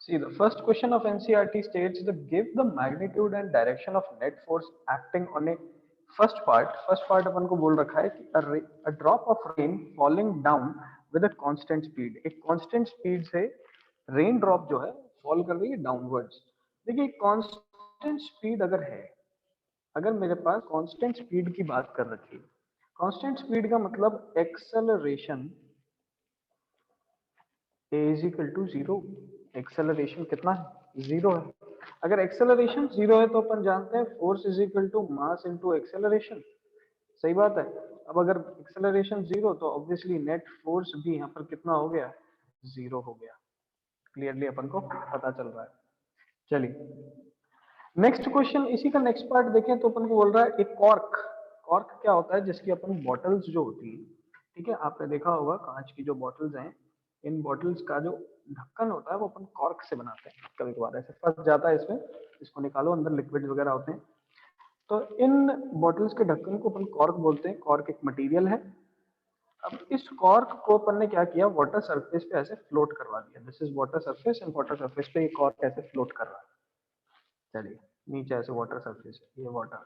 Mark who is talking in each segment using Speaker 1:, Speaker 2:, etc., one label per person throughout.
Speaker 1: See, the first question of NCERT states the give the magnitude and direction of net force acting on a first part अपन को बोल रखा है कि a drop of rain falling down with a constant speed, एक constant speed से rain drop जो है fall कर रही है डाउनवर्ड्स। देखिए कांस्टेंट स्पीड अगर है, अगर मेरे पास कांस्टेंट स्पीड की बात कर रखी है, कांस्टेंट स्पीड का मतलब acceleration A is equal to zero. Acceleration कितना है? जीरो है। अगर एक्सेलरेशन जीरो है तो अपन जानते हैं force is equal to mass into acceleration. सही बात है। अब अगर एक्सेलरेशन जीरो तो ऑब्वियसली नेट फोर्स भी यहाँ पर कितना हो गया? जीरो हो गया। क्लियरली अपन को पता चल रहा है। चलिए नेक्स्ट क्वेश्चन, इसी का नेक्स्ट पार्ट देखें तो अपन को बोल रहा है एक कॉर्क। कॉर्क क्या होता है? जिसकी अपन बॉटल्स जो होती है, ठीक है, आपने देखा होगा कांच की जो बॉटल्स हैं, इन बॉटल्स का जो ढक्कन होता है वो अपन कॉर्क से बनाते हैं। कभी कभार ऐसे फंस जाता है इसमें, इसको निकालो, अंदर लिक्विड वगैरह होते हैं। तो इन बॉटल्स के ढक्कन को अपन कॉर्क बोलते हैं। कॉर्क एक मटेरियल है। अब इस कॉर्क को अपन ने क्या किया? वाटर सरफेस पे ऐसे फ्लोट करवा दिया। This is water surface and water surface पे ये कॉर्क ऐसे फ्लोट कर रहा है। चलिए नीचे ऐसे वाटर सरफेस है, ये वाटर।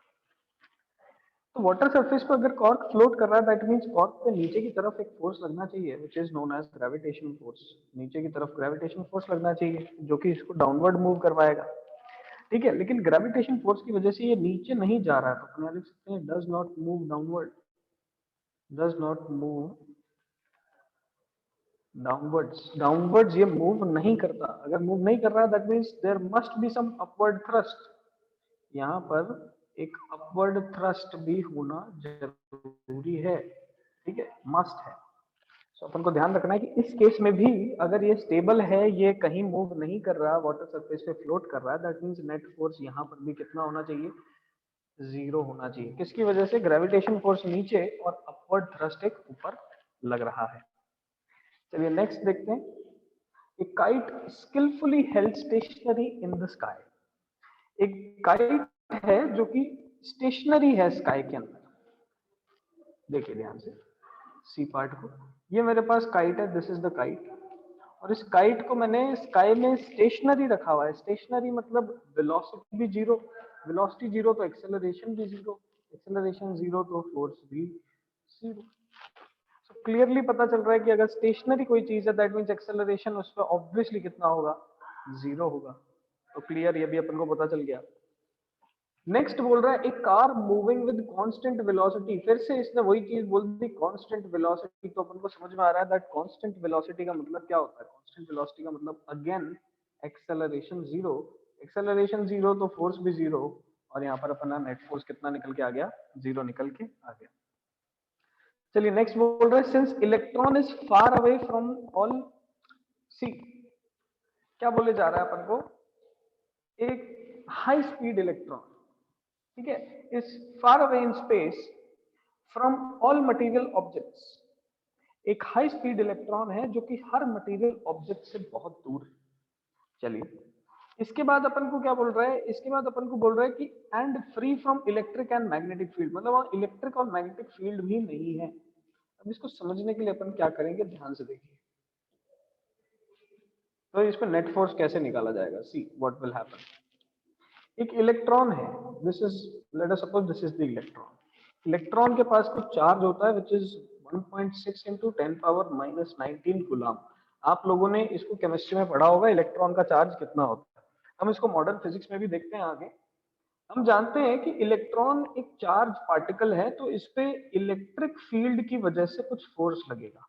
Speaker 1: तो वाटर सरफेस पर अगर कॉर्क फ्लोट कर रहा है दैट मींस कॉर्क पे नीचे की तरफ एक फोर्स लगना चाहिए which is known as gravitation force. नीचे की तरफ ग्रेविटेशन फोर्स लगना चाहिए जो कि इसको डाउनवर्ड मूव करवाएगा। ठीक है, लेकिन ग्रेविटेशन फोर्स की वजह से ये नीचे नहीं जा रहा है, तो अपन लिख सकते हैं does not move downward. Does not move downwards. Downwards ये मूव नहीं करता। अगर मूव नहीं कर रहा that means there must be some upward thrust. यहाँ पर एक अपवर्ड थ्रस्ट भी होना जरूरी है। ठीक है, मस्ट है। तो अपन को ध्यान रखना है कि इस केस में भी अगर ये स्टेबल है, ये कहीं मूव नहीं कर रहा, वाटर सरफेस पे फ्लोट कर रहा है, दैट मींस नेट फोर्स यहाँ पर भी कितना होना चाहिए? जीरो होना चाहिए। किसकी वजह से? ग्रेविटेशन फोर्स नीचे और अपवर्ड थ्रस्ट एक ऊपर लग रहा है। चलिए नेक्स्ट देखते हैं। A kite skilfully held stationary in the sky. एक काइट है जो कि स्टेशनरी है स्काई के अंदर। देखिए ध्यान से सी पार्ट को, ये मेरे पास काइट है, दिस इज द काइट, और इस काइट को मैंने स्काई में स्टेशनरी रखा हुआ है। स्टेशनरी मतलब वेलोसिटी भी जीरो, वेलोसिटी जीरो तो एक्सेलरेशन भी जीरो, एक्सेलरेशन जीरो तो फोर्स भी जीरो। तो क्लियरली पता चल रहा है कि अगर स्टेशनरी कोई चीज है दैट मींस एक्सेलरेशन उस पर ऑब्वियसली कितना होगा? जीरो होगा। तो क्लियर, ये भी अपन को पता चल गया। नेक्स्ट बोल रहा है एक car moving with constant velocity. फिर से इसने वही चीज बोल दी, कांस्टेंट वेलोसिटी। तो अपन को समझ में आ रहा है दैट कांस्टेंट वेलोसिटी का मतलब क्या होता है? कांस्टेंट वेलोसिटी का मतलब again acceleration zero. Acceleration zero तो फोर्स भी जीरो, और यहाँ पर अपना नेट फोर्स कितना निकल के आ गया? जीरो निकल के आ गया। चलिए नेक्स्ट बोल रहा है since electron is far away from all C. क्या बोले जा रहा है अपन को? एक हाई स्पीड इलेक्ट्रॉन, ठीक है, is far away in space from all material objects. एक हाई स्पीड इलेक्ट्रॉन है जो कि हर मटेरियल ऑब्जेक्ट से बहुत दूर है। चलिए इसके बाद अपन को क्या बोल रहा है? इसके बाद अपन को बोल रहा है कि and free from electric and magnetic field, मतलब वहां इलेक्ट्रिक और मैग्नेटिक फील्ड भी नहीं है। अब इसको समझने के लिए अपन क्या करेंगे, ध्यान से देखिए। तो इस पर नेट फोर्स कैसे निकाला जाएगा? See what will happen. एक इलेक्ट्रॉन है, this is, let us suppose this is the electron. Electron के पास कुछ चार्ज होता है which is 1.6 into 10 power minus 19 coulomb. आप लोगों ने इसको केमिस्ट्री में पढ़ा होगा, इलेक्ट्रॉन का चार्ज कितना होता है। हम इसको मॉडर्न फिजिक्स में भी देखते हैं आगे। हम जानते हैं कि इलेक्ट्रॉन एक चार्ज पार्टिकल है, तो इस पे इलेक्ट्रिक फील्ड की वजह से कुछ फोर्स लगेगा।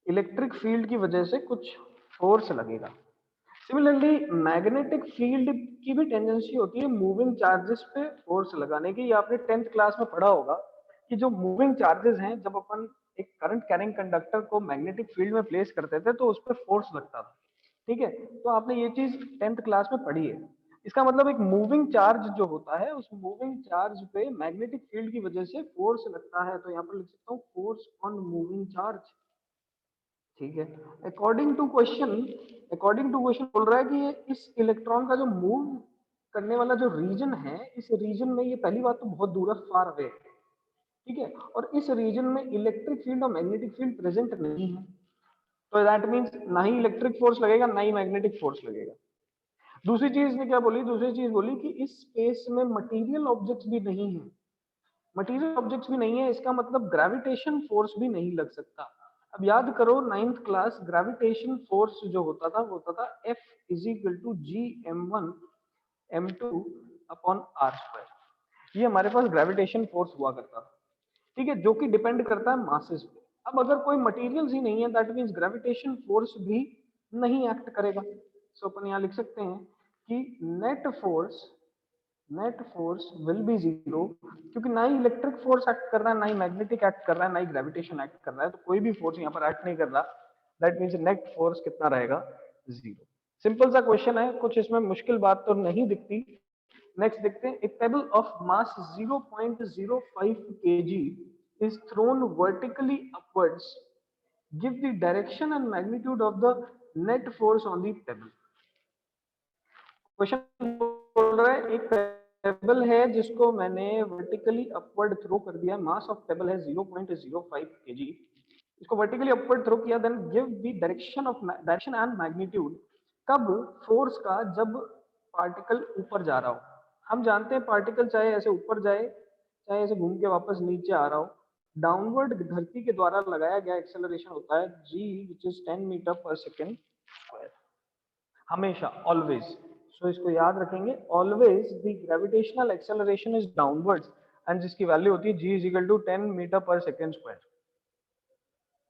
Speaker 1: इलेक्ट्रिक फील्ड की वजह से कुछ फोर्स लगेगा। सिमिलरली मैग्नेटिक फील्ड की भी टेंडेंसी होती है मूविंग चार्जेस पे फोर्स लगाने की। ये आपने 10th क्लास में पढ़ा होगा कि जो मूविंग चार्जेस हैं, जब अपन एक करंट कैरिंग कंडक्टर को मैग्नेटिक फील्ड में प्लेस करते थे तो उस पर फोर्स लगता था। ठीक है, तो आपने ये चीज 10th क्लास में पढ़ी है। इसका मतलब एक मूविंग चार्ज जो होता है, उस मूविंग चार्ज पे मैग्नेटिक फील्ड की वजह से फोर्स लगता है। तो यहाँ पर लिख सकता हूँ फोर्स ऑन मूविंग चार्ज। ठीक है, according to question, according to question बोल रहा है कि ये इस इलेक्ट्रॉन का जो मूव करने वाला जो रीजन है, इस रीजन में ये पहली बात तो बहुत दूर है, फार अवे है। ठीक है, और इस रीजन में इलेक्ट्रिक फील्ड और मैग्नेटिक फील्ड प्रेजेंट नहीं है। तो दैट मीन्स ना ही इलेक्ट्रिक फोर्स लगेगा ना ही मैग्नेटिक फोर्स लगेगा। दूसरी चीज ने क्या बोली, दूसरी चीज बोली कि इस स्पेस में मटेरियल ऑब्जेक्ट्स भी नहीं है। मटेरियल ऑब्जेक्ट्स भी नहीं है, इसका मतलब ग्रेविटेशन फोर्स भी नहीं लग सकता। अब याद करो 9th क्लास, ग्रेविटेशन फोर्स जो होता था वो होता था F is equal to G m1 m2 upon r square. ये हमारे पास ग्रेविटेशन फोर्स हुआ करता था, ठीक है, जो कि डिपेंड करता है मासेस पे। अब अगर कोई मटेरियल्स ही नहीं है, दैट मीन्स ग्रेविटेशन फोर्स भी नहीं एक्ट करेगा। सो अपन यहाँ लिख सकते हैं कि net force will be zero, क्योंकि ना ही इलेक्ट्रिक फोर्स एक्ट कर रहा है, ना ही मैग्नेटिक एक्ट कर रहा है, ना ही ग्रेविटेशन एक्ट कर रहा है, तो कोई भी फोर्स यहाँ पर एक्ट नहीं कर रहा। दैट मीन्स नेट फोर्स कितना रहेगा, जीरो। सिंपल सा क्वेश्चन है, कुछ इसमें मुश्किल बात तो नहीं दिखती। नेक्स्ट देखते हैं, एक payable of mass 0.05 kg is thrown vertically upwards, give the direction and magnitude of the net force on the pebble। Question बोल रहा है एक पेबल है जिसको मैंने वर्टिकली अपवर्ड थ्रो कर दिया, मास ऑफ पेबल है 0.05 kg, इसको वर्टिकली अपवर्ड थ्रो किया, then give the direction and magnitude. कब फोर्स का, जब पार्टिकल ऊपर जा रहा हो। हम जानते हैं पार्टिकल चाहे ऐसे ऊपर जाए चाहे ऐसे घूम के वापस नीचे आ रहा हो, डाउनवर्ड धरती के द्वारा लगाया गया एक्सेलरेशन होता है g which is 10 meter per second square, हमेशा, ऑलवेज। सो इसको याद रखेंगे, always the gravitational acceleration is downwards, and जिसकी वैल्यू होती है g is equal to 10 meter per second square.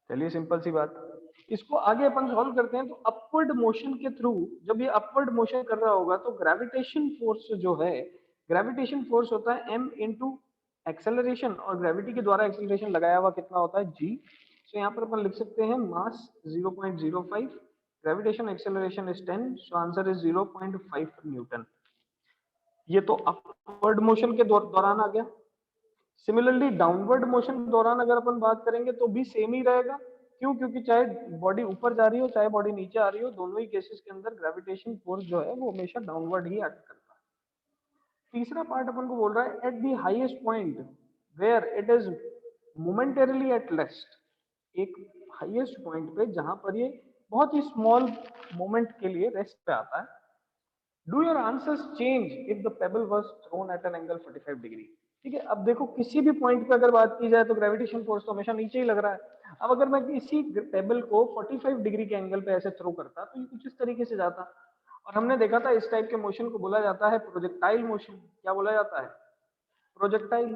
Speaker 1: चलिए सिंपल सी बात, इसको आगे अपन सॉल्व करते हैं। तो अपवर्ड मोशन के थ्रू, जब ये अपवर्ड मोशन कर रहा होगा तो ग्रेविटेशन फोर्स जो है, ग्रेविटेशन फोर्स होता है m इंटू एक्सेलरेशन, और ग्रेविटी के द्वारा एक्सेलरेशन लगाया हुआ कितना होता है g। सो यहाँ पर अपन लिख सकते हैं मास 0.05, gravitation acceleration is 10, so answer is 0.5 Newton. ये तो अपवर्ड मोशन के दौरान आ गया। सिमिलरली डाउनवर्ड मोशन के दौरान अगर अपन बात करेंगे तो भी सेम ही रहेगा। क्यों? क्योंकि चाहे बॉडी ऊपर जा रही हो चाहे बॉडी नीचे आ रही हो, दोनों ही केसेस के अंदर ग्रेविटेशन फोर्स जो है वो हमेशा डाउनवर्ड ही एक्ट करता है। तीसरा पार्ट अपन को बोल रहा है at the highest point where it is momentarily at rest, एक हाईएस्ट पॉइंट पे जहां पर ये बहुत ही स्मॉल मोमेंट के लिए रेस्ट पे आता है। Do your answers change if the pebble was thrown at an angle 45 degree. ठीक है, अब देखो किसी भी पॉइंट पे अगर बात की जाए तो ग्रेविटेशन फोर्स तो हमेशा नीचे ही लग रहा है। अब अगर मैं इसी पेबल को 45 डिग्री के एंगल पे ऐसे थ्रो करता तो ये कुछ इस तरीके से जाता, और हमने देखा था इस टाइप के मोशन को बोला जाता है प्रोजेक्टाइल मोशन। क्या बोला जाता है? प्रोजेक्टाइल।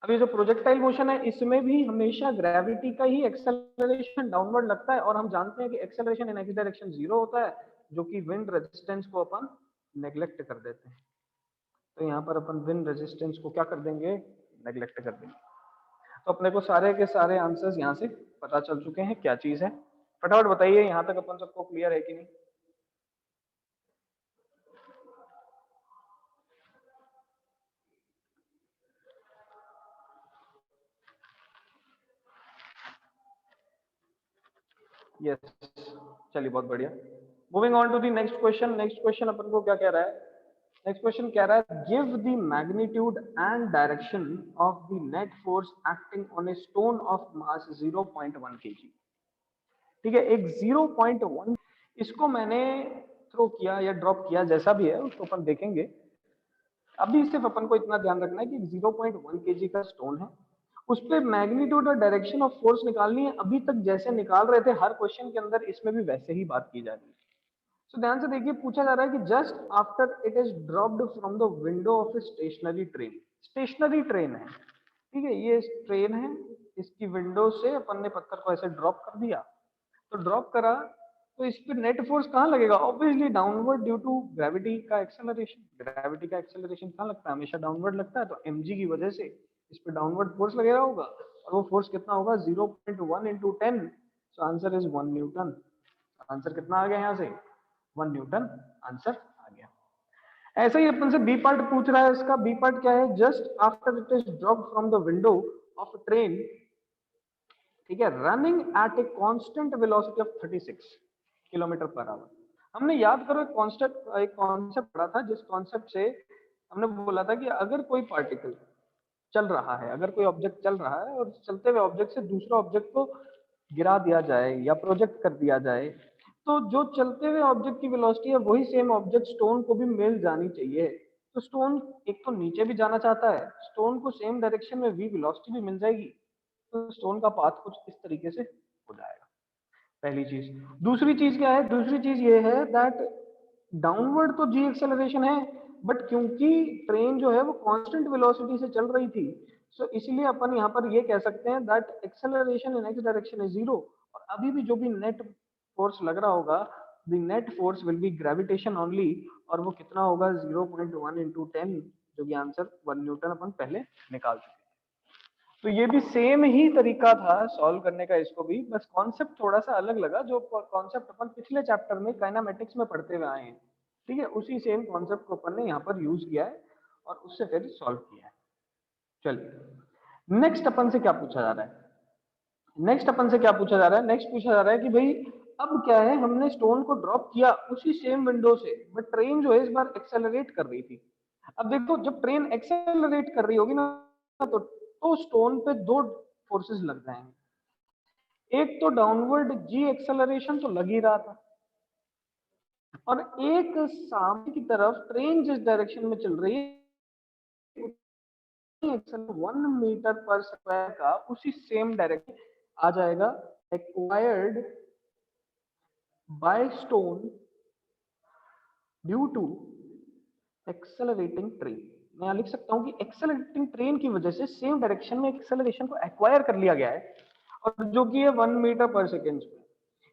Speaker 1: अब ये जो प्रोजेक्टाइल मोशन है इसमें भी हमेशा ग्रेविटी का ही एक्सेलरेशन डाउनवर्ड लगता है, और हम जानते हैं कि acceleration in x direction zero होता है, जो कि विंड रेजिस्टेंस को अपन नेग्लेक्ट कर देते हैं। तो यहाँ पर अपन विंड रेजिस्टेंस को क्या कर देंगे? नेग्लेक्ट कर देंगे। तो अपने को सारे के सारे आंसर्स यहाँ से पता चल चुके हैं क्या चीज है। फटाफट बताइए यहाँ तक अपन सबको क्लियर है कि नहीं? यस, चलिए बहुत बढ़िया। Moving on to the next question. Next question अपन को क्या कह रहा है? नेक्स्ट क्वेश्चन कह रहा है give the magnitude and direction of the net force acting on a stone of mass 0.1 kg। ठीक है, एक 0.1, इसको मैंने थ्रो किया या ड्रॉप किया, जैसा भी है उसको अपन देखेंगे। अभी सिर्फ अपन को इतना ध्यान रखना है कि 0.1 kg का स्टोन है, उस पर मैग्नीट्यूड और डायरेक्शन ऑफ फोर्स निकालनी है। अभी तक जैसे निकाल रहे थे हर क्वेश्चन के अंदर, इसमें भी वैसे ही बात की जा रही है। तो ध्यान से देखिए, पूछा जा रहा है कि just after it is dropped from the window of a stationary train. Stationary train है, ठीक है, ये ट्रेन है, इसकी विंडो से अपन ने पत्थर को ऐसे ड्रॉप कर दिया। तो ड्रॉप करा तो इस पे नेट फोर्स कहाँ लगेगा? Obviously downward, due to gravity का एक्सेलरेशन। ग्रेविटी का एक्सेलरेशन कहाँ लगता है? हमेशा डाउनवर्ड लगता है, तो mg की वजह से इस पे डाउनवर्ड फोर्स लगेगा होगा, और वो फोर्स कितना होगा? 0.1 into 10, so answer is 1 Newton. Answer कितना आ गया यहाँ से? 1 न्यूटन आंसर आ गया। ऐसा ही अपन से बी पार्ट पूछ रहा है। इसका बी पार्ट क्या है? Just after it is drop from the window of train, ठीक है, running at a constant velocity of 36 kilometre per hour. हमने याद करो एक कॉन्सेप्ट पढ़ा था, जिस कॉन्सेप्ट से हमने बोला था कि अगर कोई पार्टिकल चल रहा है, अगर कोई ऑब्जेक्ट चल रहा है और चलते हुए ऑब्जेक्ट से दूसरा ऑब्जेक्ट को गिरा दिया जाए या प्रोजेक्ट कर दिया जाए, तो जो चलते हुए ऑब्जेक्ट की वेलोसिटी है वही सेम ऑब्जेक्ट स्टोन को भी मिल जानी चाहिए। तो स्टोन एक तो नीचे भी जाना चाहता है, स्टोन को सेम डायरेक्शन में v वेलोसिटी भी मिल जाएगी, तो स्टोन का पाथ कुछ इस तरीके से हो जाएगा। पहली चीज। दूसरी चीज क्या है? दूसरी चीज ये है दैट डाउनवर्ड तो जी एक्सेलरेशन है, बट क्योंकि ट्रेन जो है वो कांस्टेंट वेलोसिटी से चल रही थी, सो इसलिए अपन यहाँ पर ये कह सकते हैं that acceleration in x direction is zero. और अभी भी जो भी नेट फोर्स लग रहा होगा, the net force will be gravitation only, और वो कितना होगा? 0.1 इंटू 10, जो कि आंसर 1 न्यूटन अपन पहले निकाल चुके हैं। तो ये भी सेम ही तरीका था सॉल्व करने का, इसको भी, बस कॉन्सेप्ट थोड़ा सा अलग लगा। जो कॉन्सेप्ट अपन पिछले चैप्टर में काइनेमेटिक्स में पढ़ते हुए आए हैं, ठीक है, उसी सेम कॉन्सेप्ट को अपन ने यहाँ पर यूज किया है और उससे फिर सॉल्व किया है। चलिए नेक्स्ट अपन से क्या पूछा जा रहा है? नेक्स्ट अपन से क्या पूछा जा रहा है? नेक्स्ट पूछा जा रहा है कि भाई अब क्या है, हमने स्टोन को ड्रॉप किया उसी सेम विंडो से, बट ट्रेन जो है इस बार एक्सेलरेट कर रही थी। अब देखो, जब ट्रेन एक्सेलरेट कर रही होगी ना, तो स्टोन पे दो फोर्सेस लग जाएंगे। एक तो डाउनवर्ड जी एक्सेलरेशन तो लग ही रहा था, और एक सामने की तरफ ट्रेन जिस डायरेक्शन में चल रही है, 1 मीटर पर स्क्वायर का उसी सेम डायरेक्शन आ जाएगा, acquired by stone due to accelerating train. मैं यहाँ लिख सकता हूँ कि एक्सेलरेटिंग ट्रेन की वजह से सेम डायरेक्शन में एक्सेलरेशन को एक्वायर कर लिया गया है, और जो कि है 1 मीटर पर सेकेंड।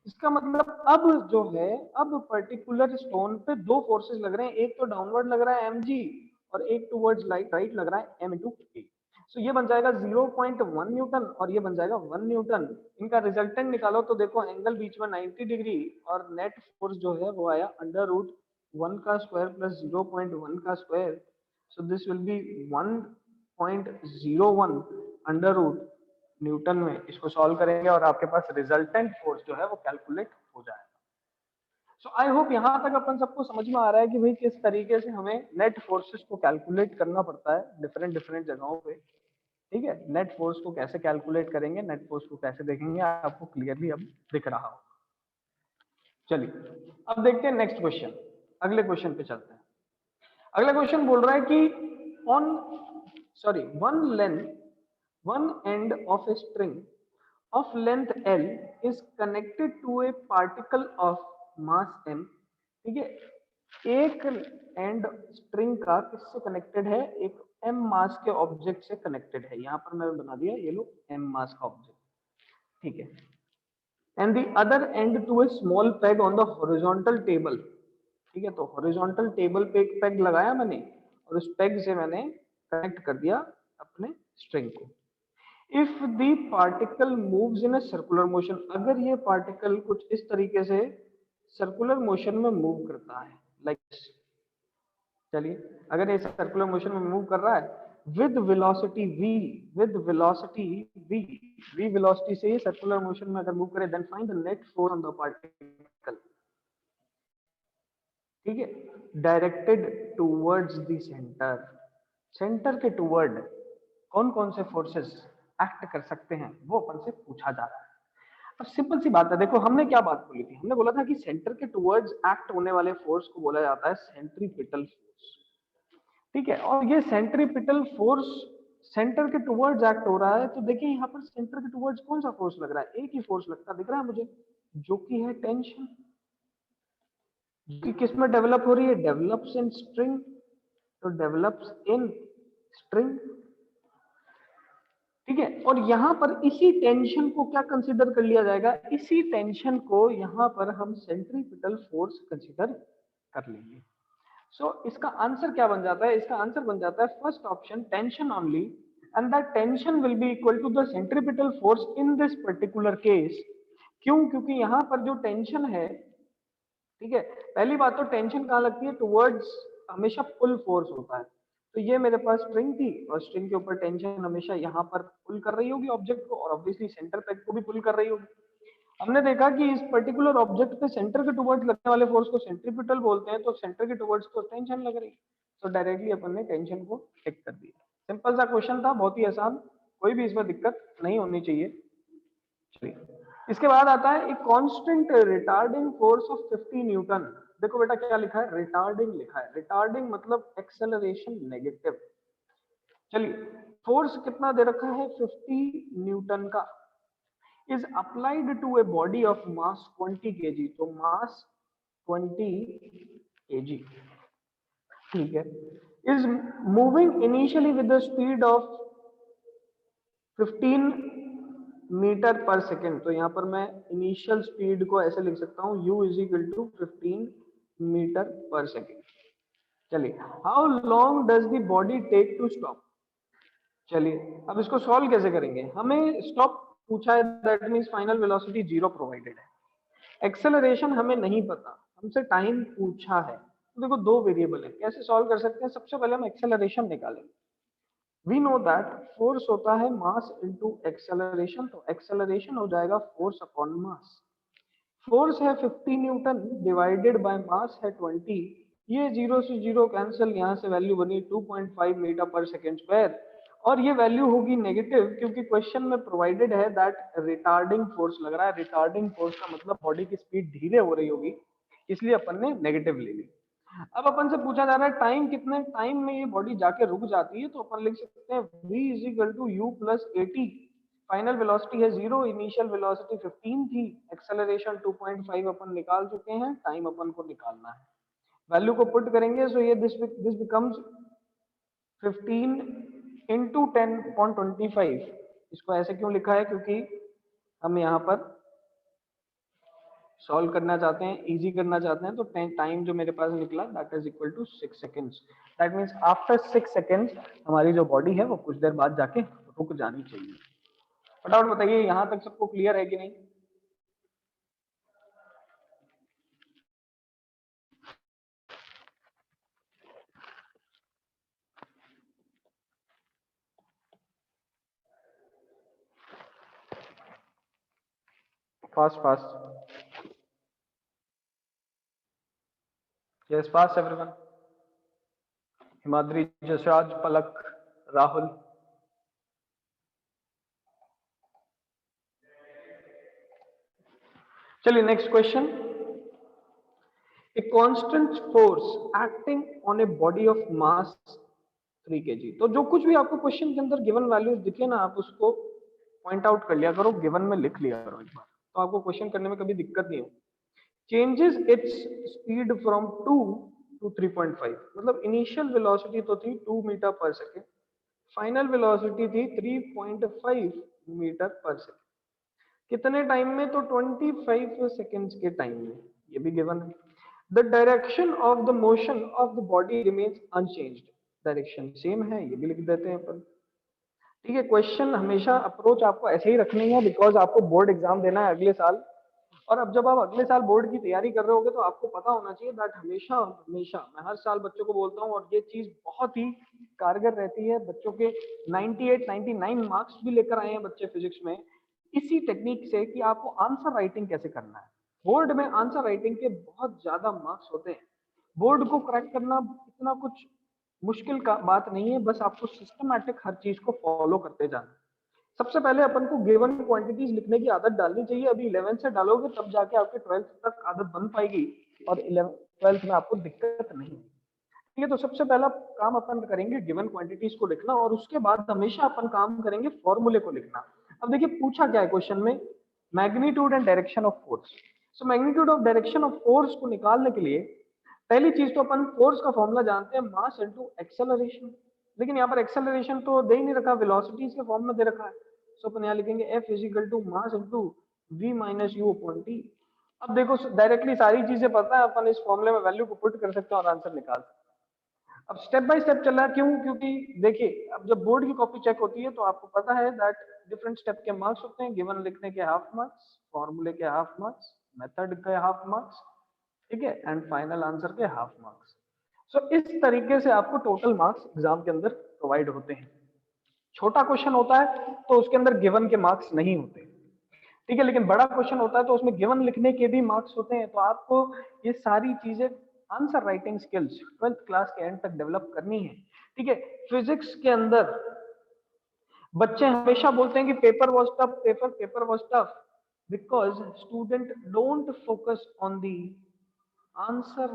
Speaker 1: इसका मतलब अब जो है, अब पर्टिकुलर स्टोन पे दो फोर्सेस लग रहे हैं, एक तो डाउनवर्ड लग रहा है mg, और एक टुवर्ड्स राइट लग रहा है m इंटू ए। सो ये बन जाएगा 0.1 न्यूटन और ये बन जाएगा 1 न्यूटन। इनका रिजल्टेंट निकालो तो देखो, एंगल बीच में 90 डिग्री, और नेट फोर्स जो है वो आया अंडर रूट 1 का स्क्वायर प्लस 0.1 का square. So this will be 1.01 under root newton में। इसको सॉल्व करेंगे और आपके पास रिजल्टेंट फोर्स जो है वो कैलकुलेट हो जाएगा। सो आई होप यहां तक अपन सबको समझ में आ रहा है कि भाई किस तरीके से हमें नेट फोर्सेस को कैलकुलेट करना पड़ता है डिफरेंट डिफरेंट जगहों पे। ठीक है, नेट फोर्स को कैसे कैलकुलेट करेंगे, नेट फोर्स को कैसे देखेंगे, आपको क्लियरली अब दिख रहा हो। चलिए अब देखते हैं नेक्स्ट क्वेश्चन, अगले क्वेश्चन पे चलते हैं। अगला क्वेश्चन बोल रहा है कि one end of a string of length L is connected to a particle of mass m। ठीक है, एक एंड स्ट्रिंग का किससे कनेक्टेड है? एक m मास के ऑब्जेक्ट से कनेक्टेड है। यहां पर मैं बना दिया, ये लो m मास का ऑब्जेक्ट, ठीक है। And the other end to a small peg on the horizontal table. ठीक है, तो हॉरिजॉन्टल टेबल पे एक पेग लगाया मैंने, और उस पेग से मैंने कनेक्ट कर दिया अपने स्ट्रिंग को। If the particle moves in a circular motion, अगर ये पार्टिकल कुछ इस तरीके से सर्कुलर मोशन में मूव करता है, लाइक चलिए, अगर ये सर्कुलर मोशन में मूव कर रहा है विद वेलोसिटी v वेलोसिटी से ये सर्कुलर मोशन में अगर मूव करे, then find the net force on the particle. ठीक है, directed towards the center, center के टूवर्ड कौन कौन से फोर्सेस एक्ट कर सकते हैं वो अपन से पूछा जा रहा है। अब सिंपल सी बात है, देखो हमने क्या बात बोली थी, हमने बोला था कि सेंटर के टूवर्ड्स एक्ट होने वाले फोर्स को बोला जाता है सेंट्रीपिटल फोर्स। ठीक है, और ये सेंट्रीपिटल फोर्स सेंटर के टुवर्ड्स एक्ट हो रहा है, तो देखिए यहाँ पर सेंटर के टुवर्ड्स कौन सा फोर्स लग रहा है? एक ही फोर्स लगता दिख रहा है मुझे, जो कि है टेंशन, कि किस में डेवलप हो रही है? डेवलप्स इन स्ट्रिंग, तो डेवलप्स इन स्ट्रिंग। ठीक है, और यहां पर इसी टेंशन को क्या कंसीडर कर लिया जाएगा? इसी टेंशन को यहां पर हम सेंट्रीपिटल फोर्स कंसीडर कर लेंगे। सो इसका आंसर क्या बन जाता है? इसका आंसर बन जाता है first option, tension only, and that tension will be equal to the centripetal force in this particular case. क्यों? क्योंकि यहां पर जो टेंशन है, ठीक है, पहली बात तो टेंशन कहां लगती है? टुवर्ड्स हमेशा पुल फोर्स होता है। तो ये मेरे पास स्ट्रिंग थी, और स्ट्रिंग के ऊपर टेंशन हमेशा यहाँ पर पुल कर रही होगी ऑब्जेक्ट को, और ऑब्वियसली सेंटर पेग को भी पुल कर रही होगी। हमने देखा कि इस पर्टिकुलर ऑब्जेक्ट पे सेंटर के टुवर्ड्स लगने वाले फोर्स को सेंट्रीपिटल बोलते हैं, तो सेंटर के टुवर्ड्स तो टेंशन लग रही है, तो डायरेक्टली अपन ने टेंशन को टिक कर दिया। सिंपल सा क्वेश्चन था, बहुत ही आसान, कोई भी इसमें दिक्कत नहीं होनी चाहिए। चलिए, इसके बाद आता है एक constant retarding force of 50 Newton. देखो बेटा क्या लिखा है, रिटार्डिंग लिखा है, रिटार्डिंग मतलब एक्सेलरेशन नेगेटिव। चलिए, फोर्स कितना दे रखा है, 50 न्यूटन का, is applied to a body of mass 20 KG, तो मास 20 केजी, ठीक है, is moving initially with the speed of 15 meter per second. तो यहां पर मैं इनिशियल स्पीड को ऐसे लिख सकता हूं, u is equal to 15 meter per second. चलिए, how long does the body take to stop. चलिए, अब इसको सॉल्व कैसे करेंगे, हमें स्टॉप पूछा है, that means final velocity 0 provided है, एक्सेलरेशन हमें नहीं पता, हमसे टाइम पूछा है। तो देखो दो वेरिएबल है, कैसे सॉल्व कर सकते हैं, सबसे पहले हम एक्सेलरेशन निकालेंगे। वी नो दैट फोर्स होता है मास इनटू एक्सेलरेशन, तो एक्सेलरेशन हो जाएगा फोर्स अपॉन मास। फोर्स है 50 न्यूटन डिवाइडेड बाय मास है 20, ये 0 से 0 कैंसिल, यहाँ से वैल्यू बनी 2.5 मीटर पर सेकेंड स्क्वायर, और ये वैल्यू होगी नेगेटिव क्योंकि क्वेश्चन में प्रोवाइडेड है दैट रिटार्डिंग फोर्स लग रहा है, रिटार्डिंग फोर्स का मतलब बॉडी की स्पीड धीरे हो रही होगी, इसलिए अपन ने नेगेटिव ले ली। अब अपन से पूछा जा रहा है टाइम कितने टाइम में ये बॉडी जाके रुक जाती है, तो अपन लिख सकते हैं v is equal to u plus 80, final velocity है 0, इनिशियल वेलोसिटी 15 थी, एक्सेलरेशन 2.5 अपन निकाल चुके हैं, टाइम अपन को निकालना है, वैल्यू को पुट करेंगे, सो ये दिस बिकम्स 15 इंटू 10.25। इसको ऐसे क्यों लिखा है, क्योंकि हम यहाँ पर सॉल्व करना चाहते हैं, इजी करना चाहते हैं, तो टाइम जो मेरे पास निकला that is equal to 6 seconds. That means after 6 seconds हमारी जो बॉडी है वो कुछ देर बाद जाके रुक जानी चाहिए। फटाफट बताइए यहाँ तक सबको क्लियर है कि नहीं। Fast fast, yes fast everyone. Himadri, Jasraj, Palak, Rahul. चलिए next question, a constant force acting on a body of mass 3 kg। तो जो कुछ भी आपको क्वेश्चन के अंदर गिवन वैल्यूज दिखे ना, आप उसको पॉइंट आउट कर लिया करो, गिवन में लिख लिया करो एक बार, तो आपको क्वेश्चन करने में कभी दिक्कत नहीं हो। Changes its speed from 2 to 3.5, मतलब इनिशियल वेलोसिटी तो थी 2 metre per second, final velocity थी 3.5 मीटर पर सेकेंड, कितने टाइम में, तो 25 सेकेंड्स के टाइम में, ये भी गिवन है। The direction of the motion of the body remains unchanged, direction same है, ये भी लिख देते हैं अपन। ठीक है, क्वेश्चन हमेशा अप्रोच आपको ऐसे ही रखनी है, बिकॉज आपको बोर्ड एग्जाम देना है अगले साल, और अब जब आप अगले साल बोर्ड की तैयारी कर रहे होगे तो आपको पता होना चाहिए दैट हमेशा हमेशा, मैं हर साल बच्चों को बोलता हूँ और ये चीज बहुत ही कारगर रहती है, बच्चों के 98 99 मार्क्स भी लेकर आए हैं बच्चे फिजिक्स में, इसी टेक्निक से कि आपको आंसर राइटिंग कैसे करना है। बोर्ड में आंसर राइटिंग के बहुत ज्यादा मार्क्स होते हैं, बोर्ड को क्रैक करना इतना कुछ मुश्किल का बात नहीं है, बस आपको सिस्टमैटिक हर चीज को फॉलो करते जाना। सबसे पहले अपन को गिवन क्वांटिटीज लिखने की आदत डालनी चाहिए, अभी 11th से डालोगे तब जाके आपके 12th तक आदत बन पाएगी, और 12th में आपको दिक्कत नहीं। ठीक है, तो सबसे पहला काम अपन करेंगे गिवन क्वांटिटीज को लिखना, और उसके बाद हमेशा अपन काम करेंगे फॉर्मूले को लिखना। अब देखिए पूछा क्या है क्वेश्चन में, magnitude and direction of force. So magnitude of direction of force को निकालने के लिए पहली चीज तो अपन फोर्स का फॉर्मूला जानते हैं, मास इनटू एक्सेलरेशन, लेकिन यहाँ पर एक्सेलरेशन तो दे ही नहीं रखा, वेलोसिटीज के फॉर्म में दे रखा है, सो अपन यहाँ लिखेंगे F is equal to mass into v minus u upon t. अब देखो डायरेक्टली सारी चीजें पता है, अपन इस फॉर्मूले में वैल्यू को पुट कर सकते हैं और आंसर निकाल सकते हैं। अब स्टेप बाय स्टेप चल रहा है, क्यों, क्योंकि देखिए अब जब बोर्ड की कॉपी चेक होती है तो आपको पता है दैट डिफरेंट स्टेप के मार्क्स होते हैं, गिवन लिखने के हाफ मार्क्स, फॉर्मूले के हाफ मार्क्स, मेथड के हाफ मार्क्स, ठीक है, एंड फाइनल आंसर के हाफ मार्क्स। सो इस तरीके से आपको टोटल मार्क्स एग्जाम के अंदर प्रोवाइड होते हैं। छोटा क्वेश्चन होता है तो उसके अंदर गिवन के मार्क्स नहीं होते, ठीक है, लेकिन बड़ा क्वेश्चन होता है तो उसमें गिवन लिखने के भी मार्क्स होते हैं। तो आपको ये सारी चीजें answer writing skills 12th class के एंड तक डेवलप करनी है। ठीक है, फिजिक्स के अंदर बच्चे हमेशा बोलते हैं कि paper was tough, paper was tough, because student don't focus on the answer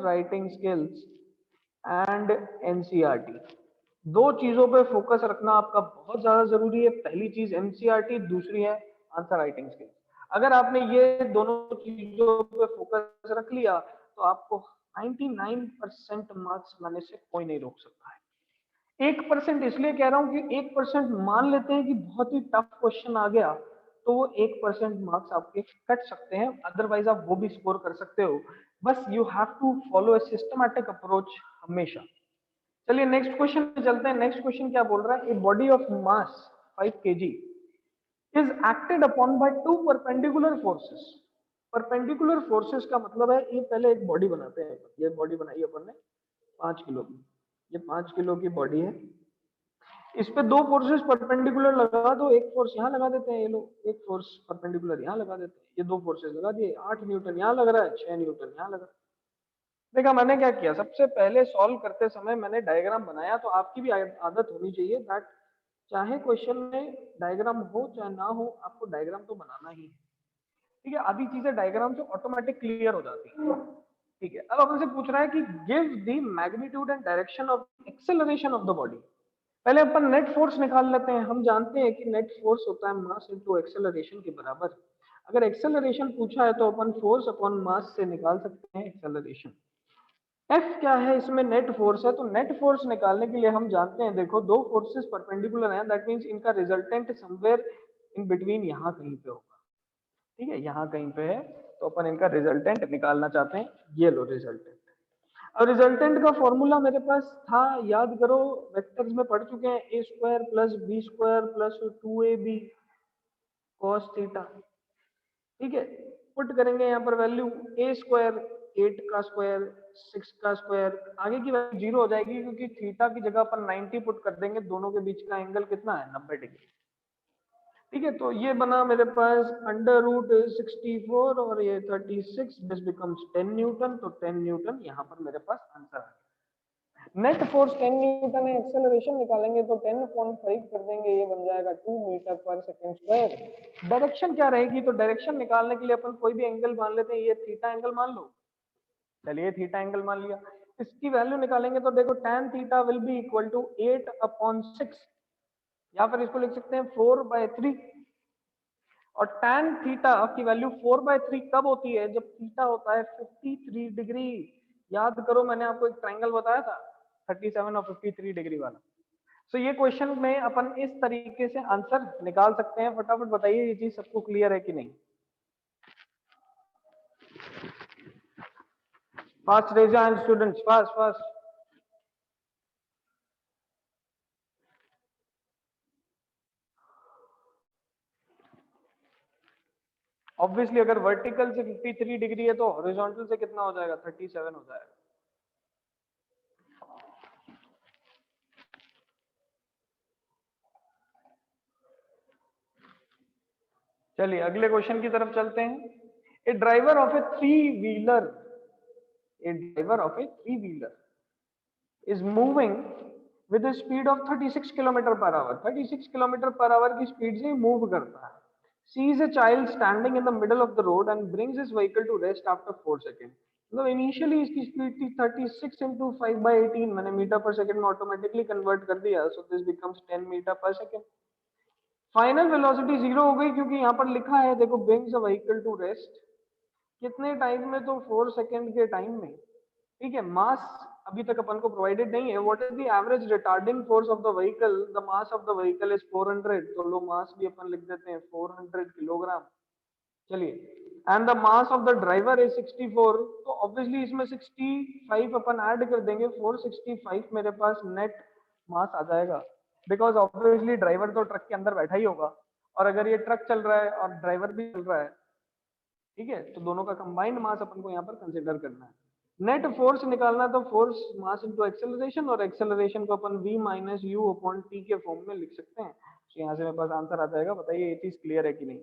Speaker 1: writing skills and NCERT. दो चीजों पे फोकस रखना आपका बहुत ज्यादा जरूरी है। पहली चीज एनसीईआरटी, दूसरी है आंसर राइटिंग स्किल्स। अगर आपने ये दोनों चीजों पे फोकस रख लिया तो आपको 99% मार्क्स लाने से कोई नहीं रोक सकता है। 1% इसलिए कह रहा हूं कि 1% मान लेते हैं कि बहुत ही टफ क्वेश्चन आ गया तो वो 1% मार्क्स आपके कट सकते हैं, अदरवाइज आप वो भी स्कोर कर सकते हो। बस you have to follow a systematic approach हमेशा। चलिए नेक्स्ट क्वेश्चन पे चलते हैं। नेक्स्ट क्वेश्चन क्या बोल रहा है, a body of mass 5 kg is acted upon by two perpendicular forces. Perpendicular forces का मतलब है, ये पहले एक बॉडी बनाते हैं। ये बॉडी बनाई अपन ने 5 किलो की, ये 5 किलो की बॉडी है। इस पे दो फोर्सेस परपेंडिकुलर लगा दो, एक फोर्स यहाँ लगा देते हैं ये लोग, एक फोर्स परपेंडिकुलर यहाँ लगा देते हैं। ये दो फोर्सेस लगा दिए, 8 न्यूटन यहाँ लग रहा है, 6 न्यूटन यहाँ लग रहा है। देखा मैंने क्या किया, सबसे पहले सॉल्व करते समय मैंने डायग्राम बनाया। तो आपकी भी आदत होनी चाहिए दैट चाहे क्वेश्चन में डायग्राम हो चाहे ना हो, आपको डायग्राम तो बनाना ही है। ठीक है, आधी चीजें डायग्राम से ऑटोमेटिक क्लियर हो जाती है। ठीक है, अब अपन से पूछ रहा है कि give the magnitude and direction of acceleration of the body. पहले अपन नेट फोर्स निकाल लेते हैं। हम जानते हैं कि नेट फोर्स होता है मास इनटू एक्सेलरेशन के बराबर। अगर एक्सेलरेशन पूछा है तो अपन फोर्स अपॉन मास से निकाल सकते हैं एक्सेलरेशन। F क्या है, इसमें नेट फोर्स है। तो नेट फोर्स निकालने के लिए हम जानते हैं, देखो दो फोर्सेस परपेंडिकुलर हैं, दैट मींस इनका रिजल्टेंट समवेयर इन बिटवीन यहाँ कहीं पे होगा। ठीक है, यहाँ कहीं पे है, तो अपन इनका रिजल्टेंट निकालना चाहते हैं। ये लो रिजल्टेंट। और रिजल्टेंट का फॉर्मूला मेरे पास था, याद करो, वेक्टर्स में पढ़ चुके हैं, a square plus b square plus 2ab cos theta. ठीक है, पुट करेंगे यहाँ पर वैल्यू, ए स्क्वायर 8 का स्क्वायर 6 का स्क्वायर, आगे की वैल्यू 0 हो जाएगी क्योंकि थीटा की जगह अपन 90 पुट कर देंगे। दोनों के बीच का एंगल कितना है, 90 डिग्री। ठीक है, तो ये बना मेरे पास अंडर रूट 64 और ये 36, दिस बिकम्स 10 न्यूटन। तो 10 न्यूटन यहाँ पर मेरे पास आंसर है। नेट फोर्स 10 न्यूटन है, एक्सेलरेशन निकालेंगे तो 10.5 कर देंगे, ये बन जाएगा 2 मीटर पर सेकंड स्क्वायर। डायरेक्शन क्या रहेगी, तो डायरेक्शन निकालने के लिए अपन कोई भी एंगल मान लेते हैं। ये थीटा एंगल मान लो, चलिए थीटा एंगल मान लिया। इसकी वैल्यू निकालेंगे तो देखो tan theta will be equal to 8/6, या फिर इसको लिख सकते हैं 4/3। और tan थीटा की वैल्यू 4/3 कब होती है, जब थीटा होता है 53 डिग्री। याद करो मैंने आपको एक ट्रायंगल बताया था 37 और 53 डिग्री वाला। तो ये क्वेश्चन में अपन इस तरीके से आंसर निकाल सकते हैं। फटाफट बताइए ये चीज सबको क्लियर है कि नहीं। Fast raise your hand students, fast fast. Obviously अगर वर्टिकल से 53 डिग्री है तो हॉरिजॉन्टल से कितना हो जाएगा, 37 हो जाएगा। चलिए अगले क्वेश्चन की तरफ चलते हैं। A driver of a three wheeler, a driver of a three-wheeler is moving with a speed of 36 km per hour। 36 km per hour की स्पीड से मूव करता है। sees a child standing in the middle of the road and brings his vehicle to rest after 4 seconds। मतलब initially इसकी speed थी 36 into 5/18, मैंने metre पर second में ऑटोमेटिकली कन्वर्ट कर दिया, सो दिस बिकम्स 10 मीटर पर सेकंड। फाइनल वेलोसिटी 0 हो गई क्योंकि यहाँ पर लिखा है देखो brings a vehicle to rest, कितने टाइम में, तो 4 सेकंड के टाइम में। ठीक है, मास अभी तक अपन को प्रोवाइडेड नहीं है। What is the average retarding force of the vehicle, the mass of the vehicle is 400। तो लो मास भी अपन लिख देते हैं 400 किलोग्राम। चलिए, and the mass of the driver is 64। तो ऑब्वियसली इसमें 65 अपन ऐड कर देंगे, 465 मेरे पास नेट मास आ जाएगा। बिकॉज ऑब्वियसली ड्राइवर तो ट्रक के अंदर बैठा ही होगा, और अगर ये ट्रक चल रहा है और ड्राइवर भी चल रहा है, ठीक है, तो दोनों का कंबाइंड मास अपन को यहाँ पर कंसिडर करना है। नेट फोर्स निकालना, तो फोर्स मास इनटू एक्सेलरेशन, और एक्सेलरेशन को अपन v minus u upon T के फॉर्म में लिख सकते हैं। तो यहाँ से मेरे पास आंसर आ जाएगा। बताइए ये चीज क्लियर है कि नहीं।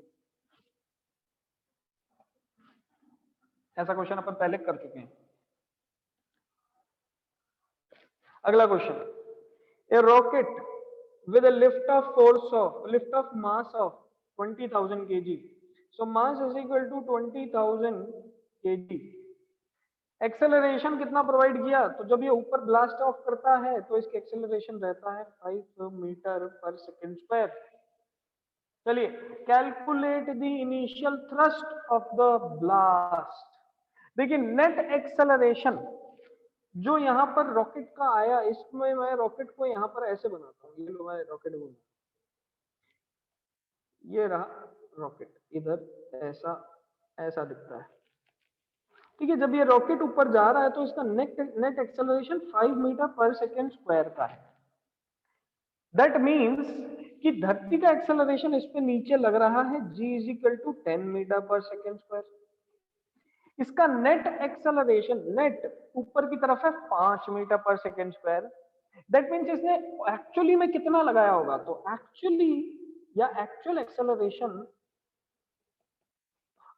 Speaker 1: ऐसा क्वेश्चन अपन पहले कर चुके हैं। अगला question, A rocket with a lift of mass of 20,000 kg, so mass is equal to 20,000 kg, acceleration कितना प्रोवाइड किया, तो जब ये ऊपर ब्लास्ट ऑफ करता है तो इसका एक्सेलरेशन रहता है 5 मीटर पर सेकेंड स्क्वायर। चलिए, calculate the initial thrust of the blast. देखिए नेट एक्सेलरेशन जो यहाँ पर रॉकेट का आया, इसमें मैं रॉकेट को यहाँ पर ऐसे बनाता हूँ, ये लो मैं रॉकेट बना, ये रहा रॉकेट, इधर ऐसा ऐसा दिखता है, ठीक है। जब ये रॉकेट ऊपर जा रहा है तो इसका net acceleration 5 meter per second square का है। दैट मींस कि धरती का एक्सेलरेशन इस पे नीचे लग रहा है g is equal to 10 meter per second square. इसका नेट एक्सेलरेशन नेट ऊपर की तरफ है 5 meter per second square. That means इसने एक्चुअली में कितना लगाया होगा, तो एक्चुअली या एक्चुअल एक्सेलरेशन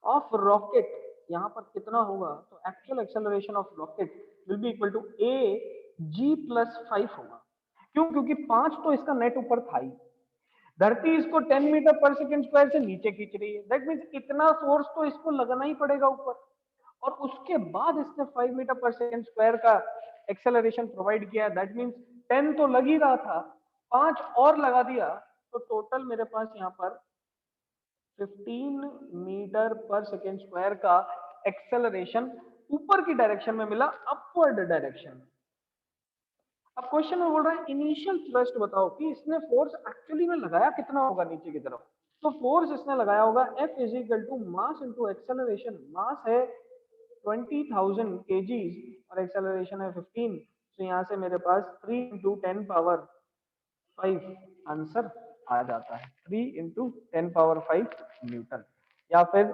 Speaker 1: ऑफ रॉकेट यहां पर कितना होगा, तो actual acceleration of rocket will be equal to a g plus 5 होगा। क्यों? क्योंकि 5 तो इसका नेट ऊपर था ही, धरती इसको 10 मीटर पर सेकेंड स्क्वायर से नीचे खींच रही है। दैट मींस इतना फोर्स तो इसको लगना ही पड़ेगा ऊपर, और उसके बाद इसने 5 मीटर पर सेकेंड स्क्वायर का एक्सेलरेशन प्रोवाइड किया। दैट मींस 10 तो लग ही रहा था, 5 और लगा दिया, तो टोटल मेरे पास यहाँ पर 15 मीटर पर सेकेंड स्क्वायर का एक्सेलरेशन ऊपर की डायरेक्शन में मिला, अपवर्ड डायरेक्शन। अब क्वेश्चन में बोल रहा है इनिशियल थ्रस्ट बताओ कि इसने फोर्स एक्चुअली में लगाया कितना होगा नीचे की तरफ। तो फोर्स इसने लगाया होगा F is equal to mass into acceleration. Mass है 20,000 kgs और एक्सेलरेशन है 15, तो यहाँ से मेरे पास 3 इंटू 10 पावर 5 आंसर आ जाता है, 3 इंटू 10 पावर 5 न्यूटन। या फिर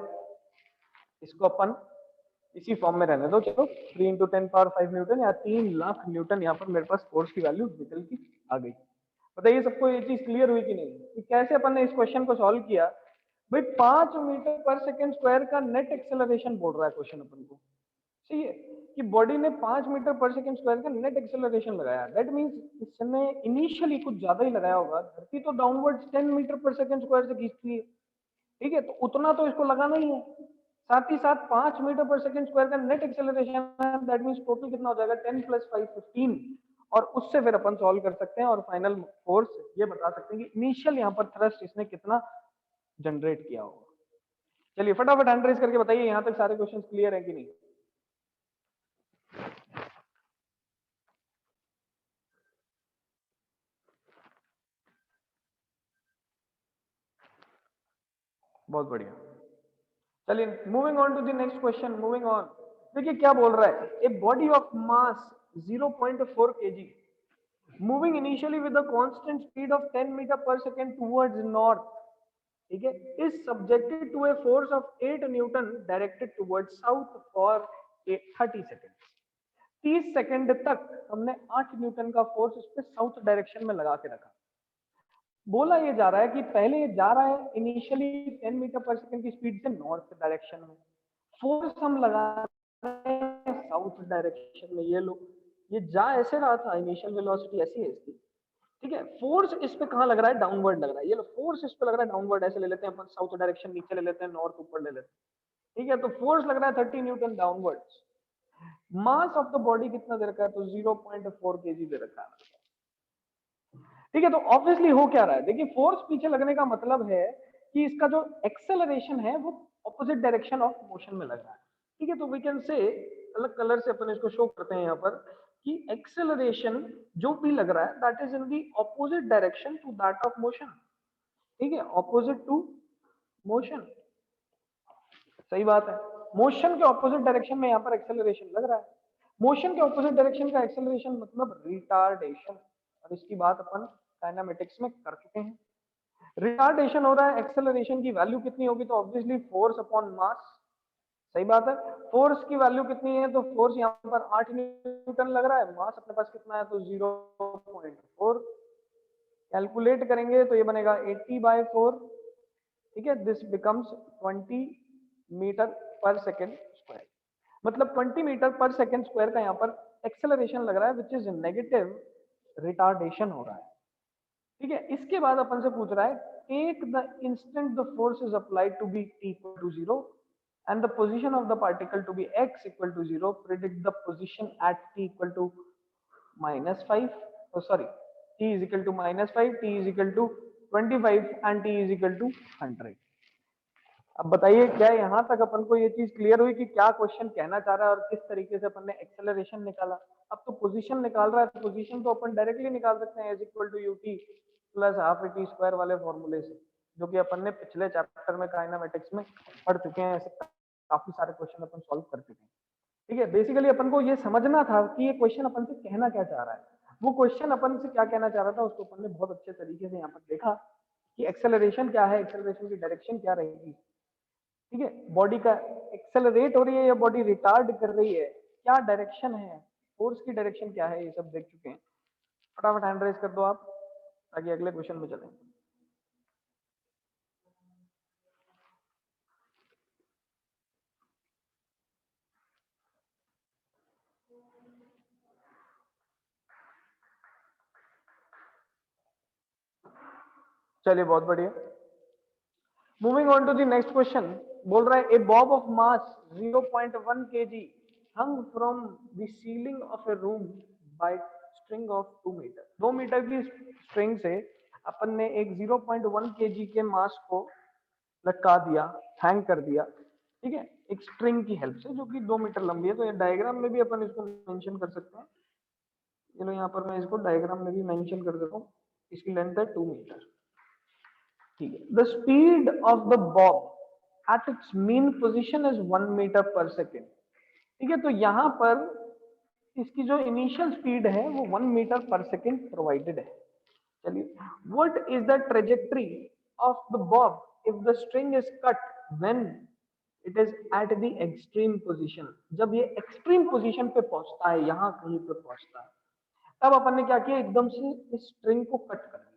Speaker 1: इसको अपन इसी फॉर्म में रहने दो, चलो 3 इंटू 10 पावर 5 न्यूटन या 3 लाख न्यूटन। यहाँ पर मेरे पास फोर्स की वैल्यू निकल की आ गई। बताइए सबको ये चीज क्लियर हुई कि नहीं, कि कैसे अपन ने इस क्वेश्चन को सॉल्व किया। भाई 5 मीटर पर सेकेंड स्क्वायर का नेट एक्सेलरेशन बोल रहा है क्वेश्चन अपन को, सही है, कि बॉडी ने 5 मीटर पर सेकेंड स्क्वायर का नेट एक्सेलरेशन लगाया। दैट मींस इसने इनिशियली कुछ ज्यादा ही लगाया होगा, धरती तो downward 10 meter per second square से खींचती है, ठीक है, तो उतना तो इसको लगाना ही है। साथ ही साथ 5 मीटर पर सेकेंड स्क्वायर का नेट एक्सेलरेशन है, दैट मींस टोटल कितना हो जाएगा 10 प्लस 5 15, और उससे फिर अपन सॉल्व कर सकते हैं और फाइनल फोर्स ये बता सकते हैं कि इनिशियल यहाँ पर थ्रस्ट इसने कितना जनरेट किया होगा। चलिए फटाफट हैंड रेज करके बताइए यहाँ तक सारे क्वेश्चन क्लियर है कि नहीं। बहुत बढ़िया। चलिए moving on to the next question, moving on. देखिए क्या बोल रहा है, a body of mass 0.4 kg moving initially with a constant speed of 10 meter per second towards north, ठीक है, is subjected to a force of 8 newton directed towards south for 30 second. 30 second तक हमने 8 Newton का force उस पर south direction में लगा के रखा। बोला ये जा रहा है कि पहले ये जा रहा है इनिशियली 10 मीटर पर सेकेंड की स्पीड से नॉर्थ डायरेक्शन में, फोर्स हम लगा रहे हैं साउथ डायरेक्शन में। ये लो, ये जा ऐसे रहा था, इनिशियल वेलोसिटी ऐसी है इसकी, ठीक है, फोर्स इस पे कहाँ लग रहा है, डाउनवर्ड लग रहा है। ये लो फोर्स इस पे लग रहा है डाउनवर्ड, ऐसे ले लेते हैं अपन, साउथ डायरेक्शन नीचे ले लेते हैं, नॉर्थ ऊपर ले लेते हैं, ठीक है, तो फोर्स लग रहा है 30 Newton downward. Mass of the body कितना दे रखा है, तो 0.4 kg दे रखा है, ठीक है। तो ऑब्वियसली हो क्या रहा है, देखिए फोर्स पीछे लगने का मतलब है कि इसका जो एक्सेलरेशन है वो ऑपोजिट डायरेक्शन ऑफ मोशन में लग रहा है, ठीक है। तो वी कैन से, अलग कलर से अपन इसको शो करते हैं यहाँ पर, कि एक्सेलरेशन जो भी लग रहा है that is in the opposite direction to that of motion, ठीक है, ऑपोजिट टू मोशन, सही बात है। मोशन के ऑपोजिट डायरेक्शन में यहाँ पर एक्सेलरेशन लग रहा है, मोशन के ऑपोजिट डायरेक्शन का एक्सेलरेशन मतलब रिटार्डेशन, और इसकी बात अपन काइनेमेटिक्स में कर चुके हैं। रिटार्डेशन हो रहा है, एक्सेलरेशन की वैल्यू कितनी होगी, तो ऑब्वियसली फोर्स अपॉन मास, सही बात है। फोर्स की वैल्यू कितनी है, तो फोर्स यहाँ पर 8 न्यूटन लग रहा है, मास अपने पास कितना है, तो 0.4, कैलकुलेट करेंगे तो ये बनेगा 80/4, ठीक है, this becomes 20 metre per second square, मतलब 20 मीटर पर सेकेंड स्क्वायर का यहाँ पर एक्सेलरेशन लग रहा है विच इज नेगेटिव रिटार्डेशन हो रहा है। ठीक है, इसके बाद अपन से पूछ रहा है take the instant the force is applied to be t equal to 0 and the position of the particle to be x equal to 0, predict the position at t equal to -5, oh sorry, t is equal to -5, t is equal to 25 and t is equal to 100। अब बताइए क्या यहाँ तक अपन को ये चीज clear हुई कि क्या क्वेश्चन कहना चाह रहा है और किस तरीके से अपन ने एक्सेलरेशन निकाला। अब तो पोजीशन निकाल रहा है, तो पोजीशन तो अपन डायरेक्टली निकाल सकते हैं s equal to u t plus half t square वाले फॉर्मूले से, जो कि अपन ने पिछले चैप्टर में काइनेमेटिक्स में पढ़ चुके हैं। ऐसे काफी सारे क्वेश्चन अपन सॉल्व कर चुके हैं। ठीक है, बेसिकली अपन को ये समझना था कि ये क्वेश्चन अपन से कहना क्या चाह रहा है। वो क्वेश्चन अपन से क्या कहना चाह रहा था उसको अपन ने बहुत अच्छे तरीके से यहाँ पर देखा कि एक्सेलरेशन क्या है, एक्सेलरेशन की डायरेक्शन क्या रहेगी। ठीक है, बॉडी का एक्सेलरेट हो रही है या बॉडी रिटार्ड कर रही है, क्या डायरेक्शन है, फोर्स की डायरेक्शन क्या है, ये सब देख चुके हैं। फटाफट हैंड रेज कर दो आप ताकि अगले क्वेश्चन में चलें। चलिए बहुत बढ़िया, moving on to the next question. बोल रहा है a bob of mass 0.1 kg hung from the ceiling of a room by string of 2 मीटर। 2 मीटर की स्ट्रिंग से अपन ने एक 0.1 kg के मास को लटका दिया, हैंग कर दिया। ठीक है, एक स्ट्रिंग की हेल्प से जो कि 2 मीटर लंबी है। तो ये डायग्राम में भी अपन इसको मेंशन कर सकते हैं। चलो यहाँ पर मैं इसको डायग्राम में भी मेंशन कर देता हूँ। इसकी लेंथ है 2 मीटर। ठीक है, the speed of the bob at its mean position is 1 meter per second. ठीक है, तो यहाँ पर इसकी जो इनिशियल स्पीड है वो 1 मीटर पर सेकेंड प्रोवाइडेड है। चलिए, what is the trajectory of the Bob if the string is cut when it is at the extreme position. जब ये एक्सट्रीम पोजीशन पे पहुंचता है, यहाँ कहीं पे पहुंचता है, तब अपन ने क्या किया, एकदम से इस स्ट्रिंग को कट कर दिया।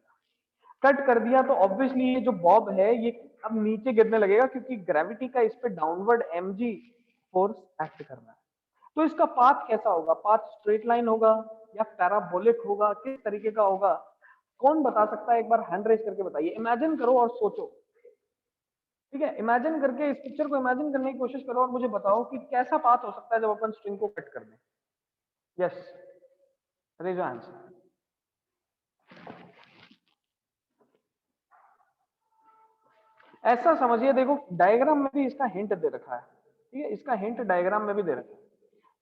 Speaker 1: कट कर दिया तो ऑब्वियसली ये जो बॉब है ये अब नीचे गिरने लगेगा, क्योंकि ग्रेविटी का इस पे डाउनवर्ड mg फोर्स एक्ट कर रहा है। तो इसका पाथ कैसा होगा, पाथ स्ट्रेट लाइन होगा या पैराबोलिक होगा, किस तरीके का होगा, कौन बता सकता है? एक बार हैंड रेज करके बताइए, इमेजिन करो और सोचो। ठीक है, इमेजिन करके इस पिक्चर को इमेजिन करने की कोशिश करो और मुझे बताओ कि कैसा पाथ हो सकता है जब अपन स्ट्रिंग को कट कर दें। Yes, raise your answer. ऐसा समझिए, देखो डायग्राम में भी इसका हिंट दे रखा है। ठीक है, इसका हिंट डायग्राम में भी दे रखा है।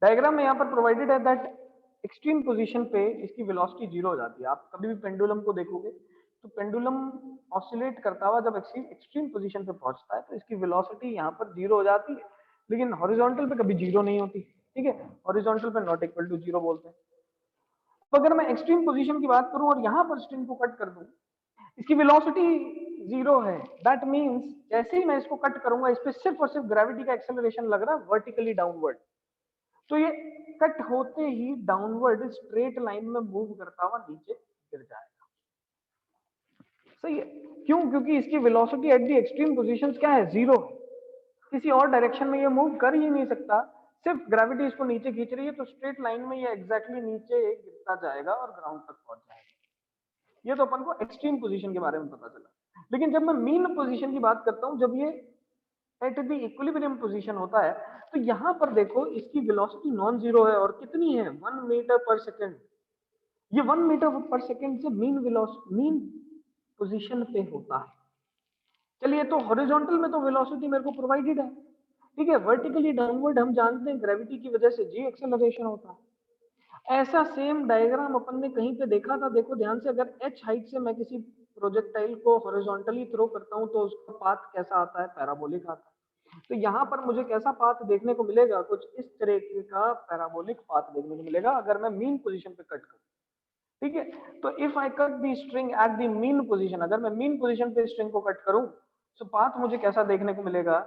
Speaker 1: डायग्राम में यहाँ पर प्रोवाइडेड है दैट एक्सट्रीम पोजीशन पे इसकी वेलोसिटी 0 हो जाती है। आप कभी भी पेंडुलम को देखोगे तो पेंडुलम ऑसिलेट करता हुआ जब एक्सट्रीम पोजीशन पे पहुंचता है तो इसकी वेलोसिटी यहाँ पर 0 हो जाती है, लेकिन हॉरिजॉन्टल पे कभी 0 नहीं होती। ठीक है, हॉरिजॉन्टल पे नॉट इक्वल टू 0 बोलते हैं। तो अगर मैं एक्सट्रीम पोजीशन की बात करूं और यहाँ पर स्ट्रिंग को कट कर दूं, इसकी वेलोसिटी 0 है। दैट मींस जैसे ही मैं इसको कट करूंगा, इस पे सिर्फ और सिर्फ ग्रेविटी का एक्सेलरेशन लग रहा है वर्टिकली डाउनवर्ड। तो ये कट होते ही डाउनवर्ड स्ट्रेट लाइन में मूव करता हुआ नीचे गिर जाएगा। सही है, क्यों? क्योंकि इसकी velocity at the extreme positions क्या है, 0। किसी और डायरेक्शन में ये मूव कर ही नहीं सकता, सिर्फ ग्रेविटी इसको नीचे खींच रही है, तो स्ट्रेट लाइन में ये एग्जैक्टली नीचे गिरता जाएगा और ग्राउंड तक पहुंच जाएगा। ये तो अपन को एक्सट्रीम पोजीशन के बारे में पता चला। लेकिन जब मैं मीन पोजीशन की बात करता हूं, जब ये एट द इक्विलिब्रियम पोजीशन होता है, तो यहां पर देखो इसकी वेलोसिटी नॉन जीरो है और कितनी है, 1 मीटर पर सेकेंड। ये 1 मीटर पर सेकेंड से मीन पोजीशन पे होता है। चलिए, तो हॉरिजॉन्टल में तो वेलोसिटी मेरे को प्रोवाइडेड है। ठीक है, वर्टिकली डाउनवर्ड हम जानते हैं ग्रेविटी की वजह से जी एक्सेलरेशन होता है। ऐसा सेम डायग्राम अपन ने कहीं पे देखा था, देखो ध्यान से, अगर h हाइट से मैं किसी प्रोजेक्टाइल को हॉरिजॉन्टली थ्रो करता हूं तो उसका पाथ कैसा आता है, पैराबोलिक आता है। तो यहाँ पर मुझे कैसा पाथ देखने को मिलेगा, कुछ इस तरीके का पैराबोलिक पाथ देखने को मिलेगा अगर मैं मीन पोजीशन पे कट करूं। ठीक है, तो if I cut the string at the mean position, अगर मैं मीन पोजीशन पे स्ट्रिंग को कट करूं तो पाथ मुझे कैसा देखने को मिलेगा,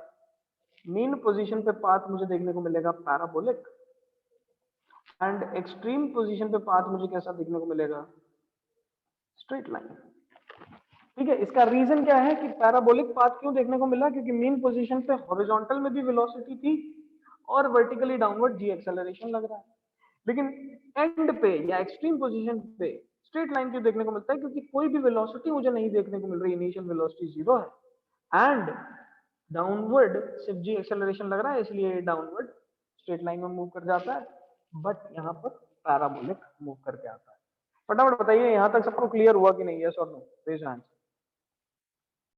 Speaker 1: मीन पोजीशन पे पाथ मुझे देखने को मिलेगा पैराबोलिक, एंड एक्सट्रीम पोजीशन पे पाथ मुझे कैसा देखने को मिलेगा, स्ट्रेट लाइन। ठीक है, इसका रीजन क्या है कि पैराबोलिक पाथ क्यों देखने को मिला, क्योंकि मीन पोजीशन पे हॉरिजॉन्टल में भी वेलोसिटी थी और वर्टिकली डाउनवर्ड जी एक्सेलरेशन लग रहा है। लेकिन एंड पे या एक्सट्रीम पोजीशन पे स्ट्रेट लाइन क्यों देखने को मिलता है? क्योंकि कोई भी वेलोसिटी मुझे नहीं देखने को मिल रही, इनिशियल वेलोसिटी जीरो है एंड डाउनवर्ड सिर्फ जी एक्सेलरेशन लग रहा है, इसलिए डाउनवर्ड स्ट्रेट लाइन में मूव कर जाता है, बट यहाँ पर पैराबोलिक मूव करके आता है। फटाफट बताइए यहाँ तक सबको क्लियर हुआ कि नहीं? यस और नो, रेज हैंड।